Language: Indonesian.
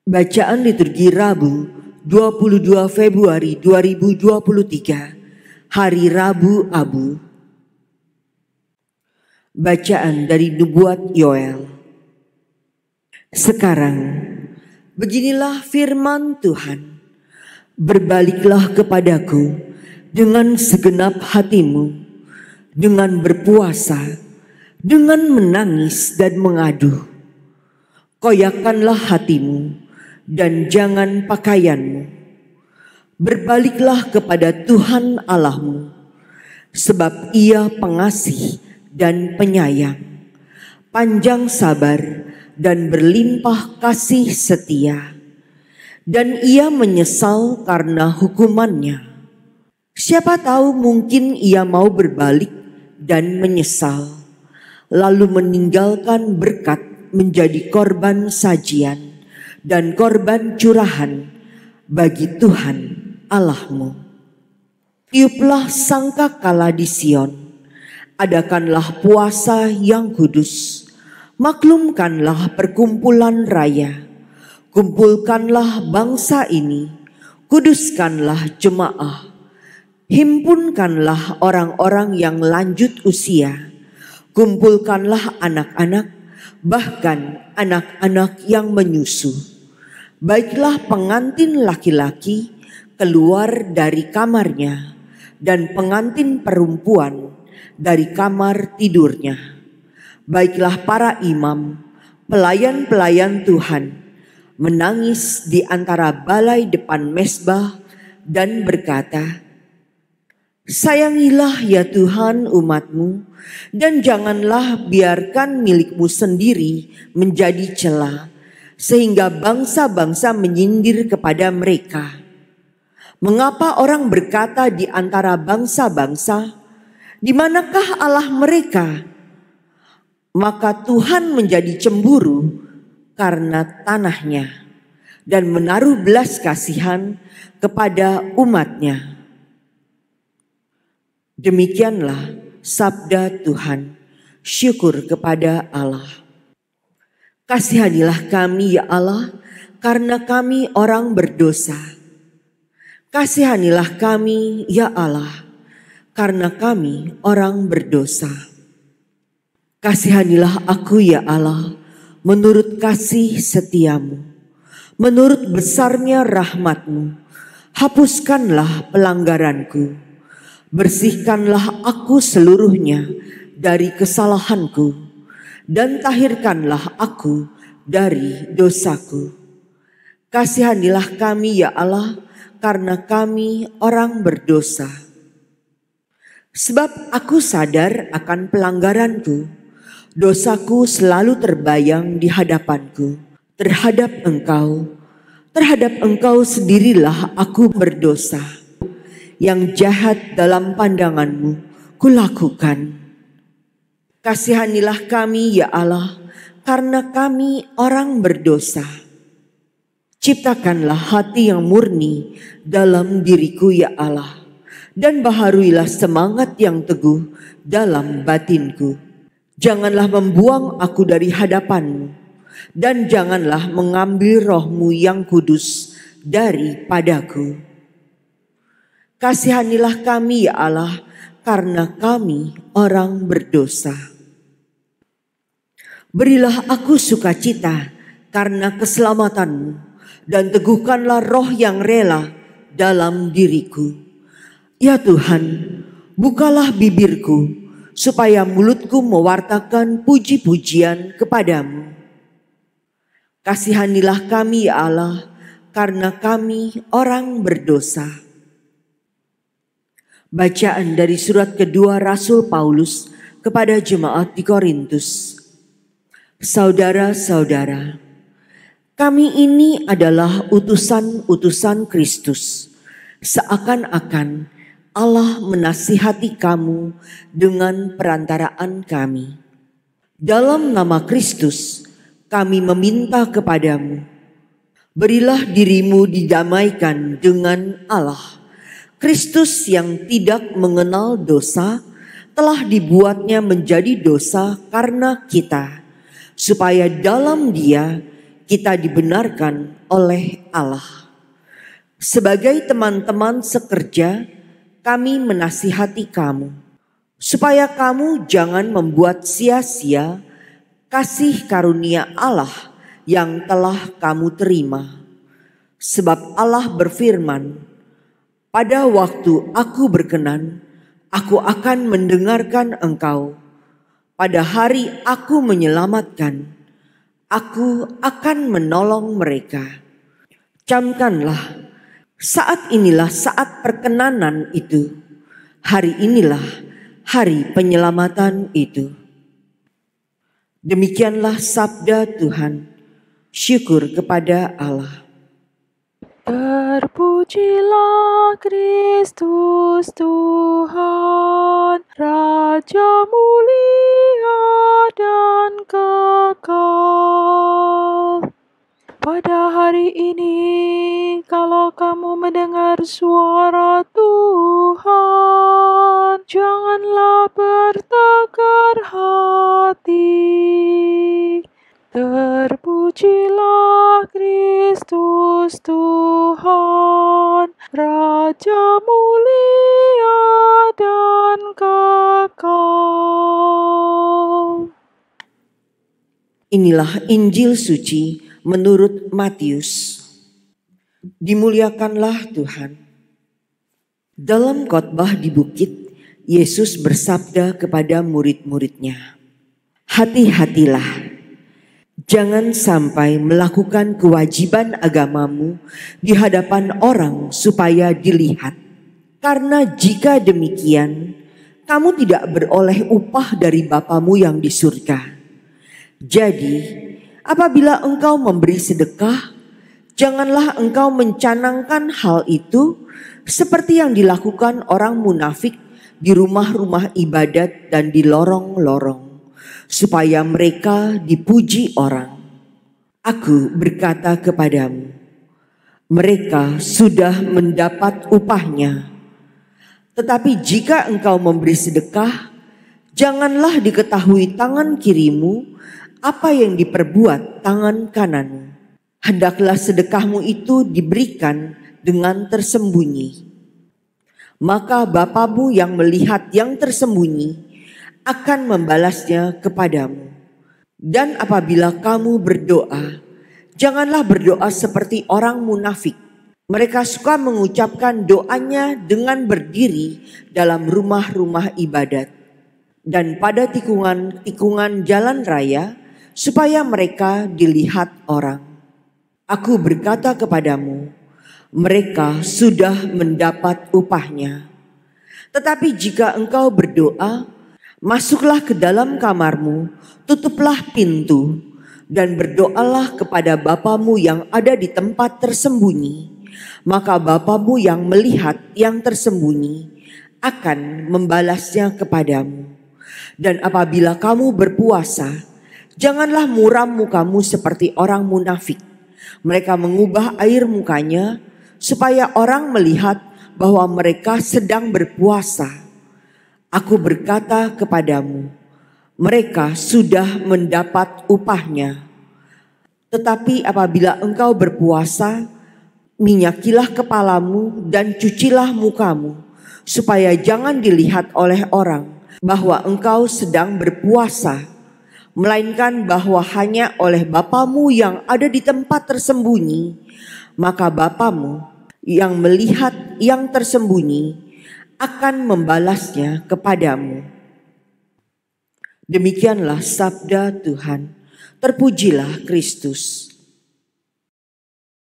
Bacaan liturgi Rabu 22 Februari 2023, Hari Rabu Abu. Bacaan dari Nubuat Yoel. Sekarang, beginilah firman Tuhan. Berbaliklah kepadaku dengan segenap hatimu, dengan berpuasa, dengan menangis dan mengadu. Koyakkanlah hatimu dan jangan pakaianmu. Berbaliklah kepada Tuhan Allahmu, sebab Ia pengasih dan penyayang, panjang sabar dan berlimpah kasih setia, dan Ia menyesal karena hukumannya. Siapa tahu mungkin Ia mau berbalik dan menyesal, lalu meninggalkan berkat menjadi korban sajian dan korban curahan bagi Tuhan Allahmu. Tiuplah sangkakala di Sion, adakanlah puasa yang kudus, maklumkanlah perkumpulan raya, kumpulkanlah bangsa ini, kuduskanlah jemaah, himpunkanlah orang-orang yang lanjut usia, kumpulkanlah anak-anak, bahkan anak-anak yang menyusu. Baiklah pengantin laki-laki keluar dari kamarnya, dan pengantin perempuan dari kamar tidurnya. Baiklah para imam, pelayan-pelayan Tuhan, menangis di antara balai depan mezbah dan berkata, "Sayangilah ya Tuhan umat-Mu, dan janganlah biarkan milik-Mu sendiri menjadi cela, sehingga bangsa-bangsa menyindir kepada mereka. Mengapa orang berkata di antara bangsa-bangsa, di manakah Allah mereka? Maka Tuhan menjadi cemburu karena tanahnya dan menaruh belas kasihan kepada umat-Nya." Demikianlah sabda Tuhan. Syukur kepada Allah. Kasihanilah kami ya Allah, karena kami orang berdosa. Kasihanilah kami ya Allah, karena kami orang berdosa. Kasihanilah aku ya Allah, menurut kasih setiamu, menurut besarnya rahmat-Mu. Hapuskanlah pelanggaranku, bersihkanlah aku seluruhnya dari kesalahanku, dan tahirkanlah aku dari dosaku. Kasihanilah kami ya Allah, karena kami orang berdosa. Sebab aku sadar akan pelanggaranku, dosaku selalu terbayang di hadapanku. Terhadap Engkau sendirilah aku berdosa. Yang jahat dalam pandangan-Mu kulakukan. Kasihanilah kami ya Allah, karena kami orang berdosa. Ciptakanlah hati yang murni dalam diriku ya Allah, dan baharuilah semangat yang teguh dalam batinku. Janganlah membuang aku dari hadapan-Mu, dan janganlah mengambil roh-Mu yang kudus daripadaku. Kasihanilah kami ya Allah, karena kami orang berdosa. Berilah aku sukacita karena keselamatan-Mu, dan teguhkanlah roh yang rela dalam diriku. Ya Tuhan, bukalah bibirku, supaya mulutku mewartakan puji-pujian kepadamu. Kasihanilah kami ya Allah, karena kami orang berdosa. Bacaan dari surat kedua Rasul Paulus kepada jemaat di Korintus. Saudara-saudara, kami ini adalah utusan-utusan Kristus, seakan-akan Allah menasihati kamu dengan perantaraan kami. Dalam nama Kristus, kami meminta kepadamu, berilah dirimu didamaikan dengan Allah. Kristus yang tidak mengenal dosa telah dibuatnya menjadi dosa karena kita, supaya dalam Dia kita dibenarkan oleh Allah. Sebagai teman-teman sekerja, kami menasihati kamu, supaya kamu jangan membuat sia-sia kasih karunia Allah yang telah kamu terima. Sebab Allah berfirman, pada waktu aku berkenan, aku akan mendengarkan engkau. Pada hari aku menyelamatkan, aku akan menolong mereka. Camkanlah, saat inilah saat perkenanan itu. Hari inilah hari penyelamatan itu. Demikianlah sabda Tuhan. Syukur kepada Allah. Terpujilah Kristus Tuhan, Raja mulia dan kekal. Pada hari ini, kalau kamu mendengar suara Tuhan, janganlah bertekar hati. Terpujilah Kristus Tuhan, Raja mulia dan kekal. Inilah Injil suci menurut Matius. Dimuliakanlah Tuhan. Dalam khotbah di bukit, Yesus bersabda kepada murid-muridnya, "Hati-hatilah, jangan sampai melakukan kewajiban agamamu di hadapan orang supaya dilihat. Karena jika demikian, kamu tidak beroleh upah dari Bapamu yang di surga. Jadi, apabila engkau memberi sedekah, janganlah engkau mencanangkan hal itu seperti yang dilakukan orang munafik di rumah-rumah ibadat dan di lorong-lorong, supaya mereka dipuji orang. Aku berkata kepadamu, mereka sudah mendapat upahnya. Tetapi jika engkau memberi sedekah, janganlah diketahui tangan kirimu apa yang diperbuat tangan kananmu. Hendaklah sedekahmu itu diberikan dengan tersembunyi. Maka Bapamu yang melihat yang tersembunyi akan membalasnya kepadamu. Dan apabila kamu berdoa, janganlah berdoa seperti orang munafik. Mereka suka mengucapkan doanya dengan berdiri dalam rumah-rumah ibadat dan pada tikungan-tikungan jalan raya, supaya mereka dilihat orang. Aku berkata kepadamu, mereka sudah mendapat upahnya. Tetapi jika engkau berdoa, masuklah ke dalam kamarmu, tutuplah pintu, dan berdoalah kepada Bapamu yang ada di tempat tersembunyi. Maka Bapamu yang melihat yang tersembunyi akan membalasnya kepadamu. Dan apabila kamu berpuasa, janganlah muram mukamu seperti orang munafik. Mereka mengubah air mukanya supaya orang melihat bahwa mereka sedang berpuasa. Aku berkata kepadamu, mereka sudah mendapat upahnya. Tetapi apabila engkau berpuasa, minyakilah kepalamu dan cucilah mukamu, supaya jangan dilihat oleh orang bahwa engkau sedang berpuasa, melainkan bahwa hanya oleh Bapamu yang ada di tempat tersembunyi. Maka Bapamu yang melihat yang tersembunyi akan membalasnya kepadamu. Demikianlah sabda Tuhan. Terpujilah Kristus.